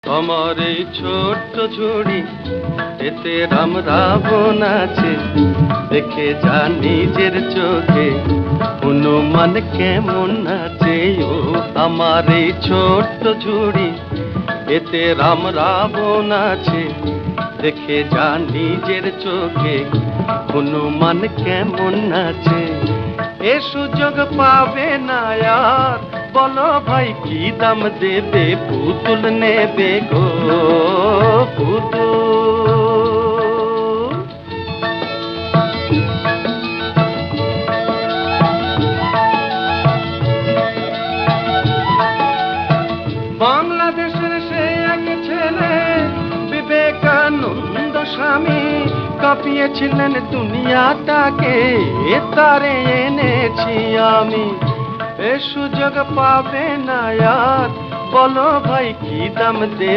আমার এই ছোট্ট ঝুড়ি, এতে রাম রাবণ আছে, দেখে যা নিজের চোখে হনুমান কেমন আছে। ও আমার এই ছোট্ট ঝুড়ি, এতে রাম রাবণ আছে, দেখে যা নিজের চোখে হনুমান কেমন আছে। এ সুযোগ পাবে না আর, বলো ভাই কি দাম দেবে, পুতুল নেবে গো পুতুল। বাংলাদেশের সে এক ছেলে বিবেকানন্দ স্বামী, কাঁপিয়েছিলেন দুনিয়াটাকে, তারে এনেছি আমি। এ সুযোগ পাবে না আর, বলো ভাই কি দাম দেবে।